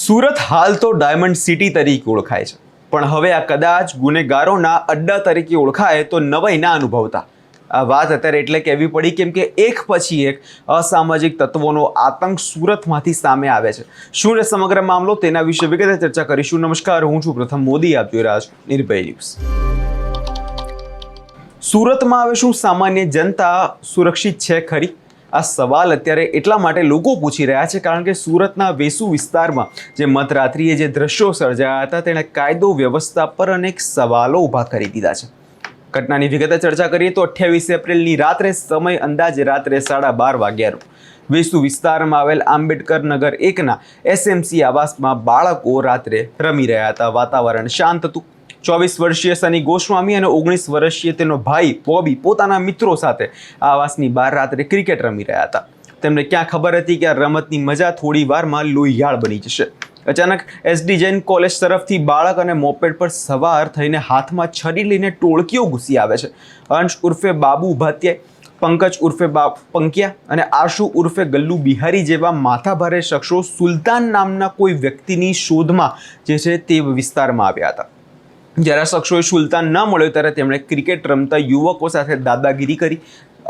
સુરત હાલ તો diamond city તરીકે ઓળખાય છે, પણ હવે આ કદાચ ગુનેગારોના અડ્ડા તરીકે ઓળખાય તો નવાઈ ના અનુભવતા. આ વાત અત્યારે એટલે કહેવી પડી કેમ કે એક પછી એક અસામાજિક તત્વોનો આતંક સુરતમાંથી સામે આવે છે. શું છે સમગ્ર મામલો, તેના વિશે વિગતે ચર્ચા કરીશું. નમસ્કાર, હું છું પ્રથમ મોદી, આપ જોઈ રહ્યા છો નિર્ભય ન્યૂઝ. સુરતમાં હવે શું સામાન્ય જનતા સુરક્ષિત છે ખરી? આ સવાલ અત્યારે એટલા માટે લોકો પૂછી રહ્યા છે કારણ કે સુરતના વેસુ વિસ્તારમાં જે મધરાત્રિએ જે દ્રશ્યો સર્જાયા હતા તેણે કાયદો વ્યવસ્થા પર અનેક સવાલો ઊભા કરી દીધા છે. ઘટનાની વિગતે ચર્ચા કરીએ તો 28 એપ્રિલની રાત્રે, સમય અંદાજે રાત્રે 12:30 વાગ્યાનો, વેસુ વિસ્તારમાં આવેલ આંબેડકર નગર 1ના SMC આવાસમાં બાળકો રાત્રે રમી રહ્યા હતા. વાતાવરણ શાંત હતું. 24 વર્ષીય સની ગોસ્વામી અને 19 વર્ષીય તેનો ભાઈ બોબી પોતાના મિત્રો સાથે આવાસની બહાર રાત્રે ક્રિકેટ રમી રહ્યા હતા. તેમને ક્યાં ખબર હતી કે આ રમતની મજા થોડી વારમાં લોહિયાળ બની જશે. અચાનક SD જૈન કોલેજ તરફથી બાળક અને મોપેડ પર સવાર થઈને હાથમાં છરી લઈને ટોળકીઓ ઘૂસી આવે છે. અંશ ઉર્ફે બાબુ ભાત્યાય, પંકજ ઉર્ફે પંક્યા અને આશુ ઉર્ફે ગલ્લુ બિહારી જેવા માથાભારે શખ્સો સુલતાન નામના કોઈ વ્યક્તિની શોધમાં જે છે તે વિસ્તારમાં આવ્યા હતા. જ્યારે શખ્સોએ સુલતાન ન મળ્યો ત્યારે તેમણે ક્રિકેટ રમતા યુવકો સાથે દાદાગીરી કરી,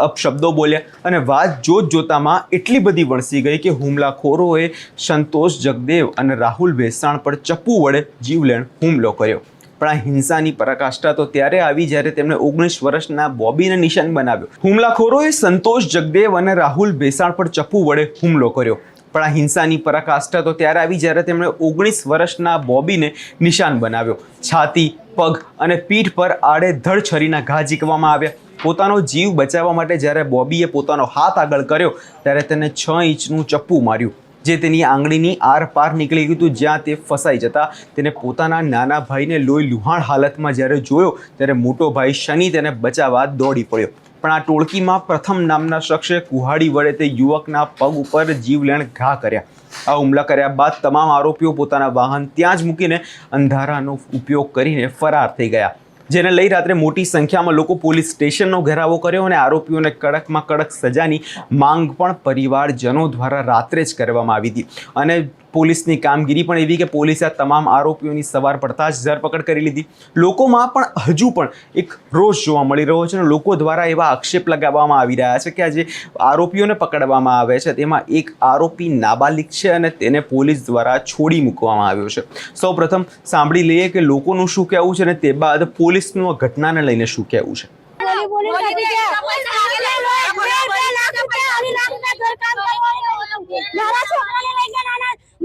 અપશબ્દો બોલ્યા અને વાત જોતામાં એટલી બધી વણસી ગઈ કે હુમલાખોરોએ સંતોષ જગદેવ અને રાહુલ ભેસાણ પર ચપ્પુ વડે જીવલેણ હુમલો કર્યો. પણ આ હિંસાની પરાકાષ્ઠા તો ત્યારે આવી જ્યારે તેમણે 19 વર્ષના બોબીને નિશાન બનાવ્યો. હુમલાખોરોએ સંતોષ જગદેવ અને રાહુલ ભેસાણ પર ચપ્પુ વડે હુમલો કર્યો. પણ આ હિંસાની પરાકાષ્ઠા તો ત્યારે આવી જ્યારે તેમણે 19 વર્ષના બોબીને નિશાન બનાવ્યો. છાતી, પગ અને પીઠ પર આડેધડ છરીના ઘા ઝીંકવામાં આવ્યા. પોતાનો જીવ બચાવવા માટે જ્યારે બોબીએ પોતાનો હાથ આગળ કર્યો ત્યારે તેને 6 ઇંચનું ચપ્પુ માર્યું, જે તેની આંગળીની આરપાર નીકળી ગયું હતું. જ્યાં તે ફસાઈ જતા તેને પોતાના નાના ભાઈને લોહી લુહાણ હાલતમાં જ્યારે જોયો ત્યારે મોટો ભાઈ શનિ તેને બચાવવા દોડી પડ્યો. પણ આ ટોળકીમાં પ્રથમ નામના શખ્સે કુહાડી વડે તે યુવકના પગ ઉપર જીવલેણ ઘા કર્યા. આ હુમલા કર્યા બાદ તમામ આરોપીઓ પોતાના વાહન ત્યાં જ મૂકીને અંધારાનો ઉપયોગ કરીને ફરાર થઈ ગયા. જેને લઈ રાત્રે મોટી સંખ્યામાં લોકો પોલીસ સ્ટેશનનો ઘેરાવો કર્યો અને આરોપીઓને કડકમાં કડક સજાની માંગ પણ પરિવારજનો દ્વારા રાત્રે જ કરવામાં આવી હતી. અને પોલીસની કામગીરી પણ એવી કે પોલીસે આ તમામ આરોપીઓની સવાર પડતા જ ધરપકડ કરી લીધી. લોકોમાં પણ હજુ પણ એક રોષ જોવા મળી રહ્યો છે અને લોકો દ્વારા એવા આક્ષેપ લગાવવામાં આવી રહ્યા છે કે આ જે આરોપીઓને પકડવામાં આવે છે તેમાં એક આરોપી નાબાલિગ છે અને તેને પોલીસ દ્વારા છોડી મૂકવામાં આવ્યો છે. સૌ પ્રથમ સાંભળી લઈએ કે લોકોનું શું કહેવું છે અને તે બાદ પોલીસનું આ ઘટનાને લઈને શું કહેવું છે.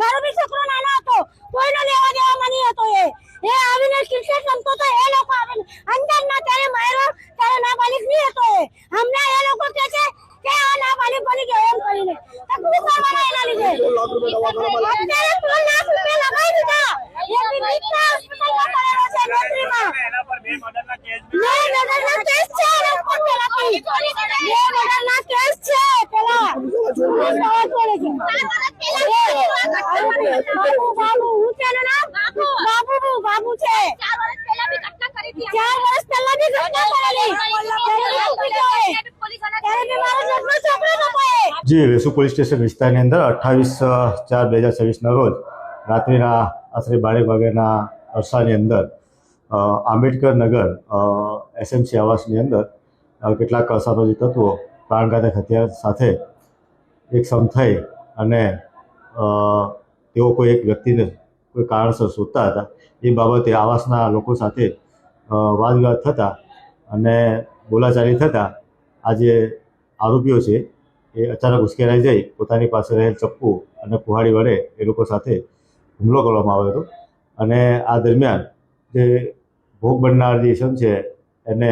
મારો બી છોકરો નાનો હતો, કોઈનો લેવા દેવામાં નહીં હતો. એ આવીને ક્રિકેટ રમતો તો એ લોકો આવીને અંદર ના ત્યારે માર્યો ત્યારે નાબાલિગ નહીં હતો. હમણાં એ લોકો કહે છે કે આ નાબાલિગ બની ગયો એમ કરીને તકલીફ કરવાના એના લીધે અત્યારે 3 લાખ રૂપિયા લગાવી દીધા. એ બી બીજા હોસ્પિટલમાં પડેલો છે નોકરીમાં. એના પર 2 મર્ડરના કેસ છે. 2 મર્ડરના કેસ છે. પેલા બાબુ છે. 4 વર્ષ પહેલા બી ઘટના કરી હતી. 4 વર્ષ પહેલા બી ઘટના કરેલી. જી, વેસુ પોલીસ સ્ટેશન વિસ્તારની અંદર 28/4/2026ના રોજ રાત્રિના આશરે 12 વાગ્યાના અરસાની અંદર આંબેડકર નગર SMC આવાસની અંદર કેટલાક અસામાજિક તત્વો પ્રાણઘાતક હથિયાર સાથે એક સમ થઈ અને તેઓ કોઈ એક વ્યક્તિને કોઈ કારણસર શોધતા હતા. એ બાબતે આવાસના લોકો સાથે વાદવિવાદ થતા અને બોલાચાલી થતાં આ જે આરોપીઓ છે એ અચાનક ઉશ્કેરાઈ જઈ પોતાની પાસે રહેલ ચપ્પુ અને કુહાડી વડે એ લોકો સાથે હુમલો કરવામાં આવ્યો હતો. અને આ દરમિયાન જે ભોગ બનનાર જે ઇસમ છે એને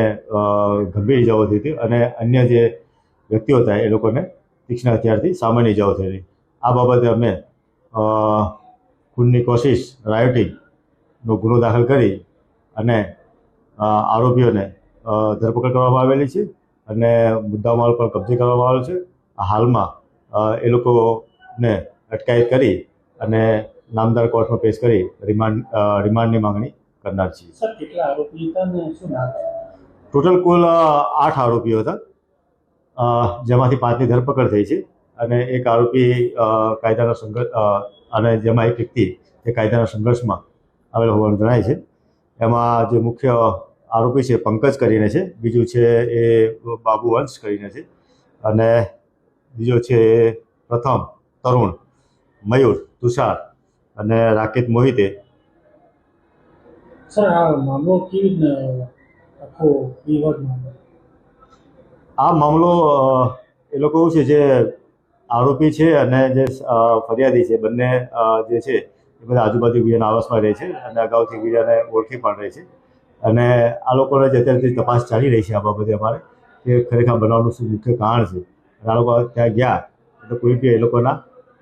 ગંભીર ઇજાઓ થઈ હતી અને અન્ય જે વ્યક્તિઓ હતા એ લોકોને તીક્ષ્ણ હથિયારથી સામાન્ય ઇજાઓ થઈ હતી. આ બાબતે અમે ખૂનની કોશિશ, રાયોટિંગનો ગુનો દાખલ કરી અને આરોપીઓને ધરપકડ કરવામાં આવેલી છે અને મુદ્દામાલ પર કબજે કરવામાં આવેલો છે. હાલમાં એ લોકોને અટકાયત કરી અને નામદાર કોર્ટમાં પેશ કરી રિમાન્ડની માંગણી કરનાર છીએ. ટોટલ કુલ 8 આરોપીઓ હતા, જેમાંથી 5ની ધરપકડ થઈ છે અને એક આરોપી કાયદાનો સંઘર્ષ અને જેમાં એક વ્યક્તિ તે કાયદાના સંઘર્ષમાં આવેલો હોવાનું જણાય છે. એમાં જે મુખ્ય આરોપી છે પંકજ કરીને છે, બીજું છે એ બાબુ વંશ કરીને છે, અને બીજો છે એ પ્રથમ તરુણ, મયુર, તુષાર અને રાકેત મોહિતે. સર, આ મામલો કેવી રીતના આખો વિવાદ મામલો? આ મામલો એ લોકો એવું છે, જે આરોપી છે અને જે ફરિયાદી છે, બંને જે છે એ બધા આજુબાજુ એકબીજાના આવાસમાં રહે છે અને અગાઉથી એકબીજાને ઓળખી પણ રહે છે. અને આ લોકોને જે અત્યારથી તપાસ ચાલી રહી છે આ બાબતે અમારે, કે ખરેખર બનાવવાનું શું મુખ્ય કારણ છે. અને આ લોકો ત્યાં ગયા એટલે કોઈ બી એ લોકોના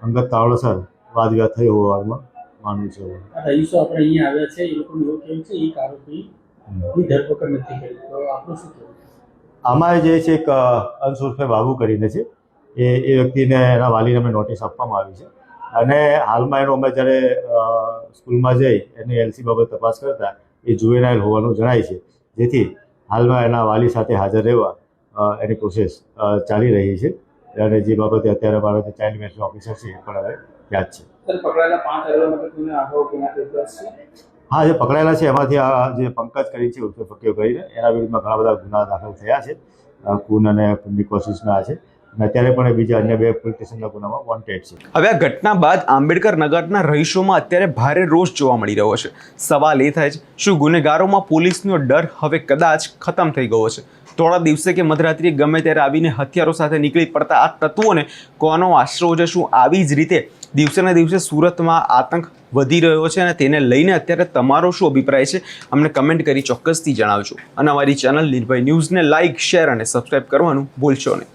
અંગત કારણોસર વાદ વિવાદ થયો હોવાનું માનવું છે. આ રહીશો આપણે અહીંયા આવ્યા છે, એ લોકોનું એવું કહેવું છે એક આરોપીની ધરપકડ નથી કરી, તો આપણું શું કહેવું? આમાં જે છે એક અંશ ઉર્ફે બાબુ કરીને છે, એ વ્યક્તિને એના વાલીને અમે નોટિસ આપવામાં આવી છે. અને હાલમાં એનો અમે જ્યારે સ્કૂલમાં જઈ એની એલસી બાબત તપાસ કરતા એ જુવેનાઇલ હોવાનું જણાય છે, જેથી હાલમાં એના વાલી સાથે હાજર રહેવા એની પ્રોસેસ ચાલી રહી છે. અને જે બાબતે અત્યારે મારા જે ચાઇલ્ડ વેલફેર ઓફિસર છે એ પણ હવે યાદ છે. પકડાયેલા 5 આરોપીઓને આગળ ગુના કેસ છે? હા, જે પકડાયેલા છે એમાંથી આ જે પંકજ કરી છે ઉર્ફે ફકીર કરીને, એના વિરુદ્ધમાં ઘણા બધા ગુના દાખલ થયા છે, ખૂન અને ખૂનની કોશિશના છે. અને અત્યારે પણ બીજા અન્ય 2 પોલીસ સ્ટેશનના ગુનામાં વોન્ટેડ છે. હવે આ ઘટના બાદ આંબેડકર નગરના રહીશોમાં અત્યારે ભારે રોષ જોવા મળી રહ્યો છે. સવાલ એ થાય છે, શું ગુનેગારોમાં પોલીસનો ડર હવે કદાચ ખતમ થઈ ગયો છે? થોડા દિવસે કે મધરાત્રિએ ગમે ત્યારે આવીને હથિયારો સાથે નીકળી પડતા આ તત્વોને કોનો આશરો છે? શું આવી જ રીતે દિવસે ને દિવસે સુરતમાં આતંક વધી રહ્યો છે? અને તેને લઈને અત્યારે તમારો શું અભિપ્રાય છે? અમને કમેન્ટ કરી ચોક્કસથી જણાવજો. અને અમારી ચેનલ નિર્ભય ન્યૂઝને લાઇક, શેર અને સબસ્ક્રાઇબ કરવાનું ભૂલશો નહીં.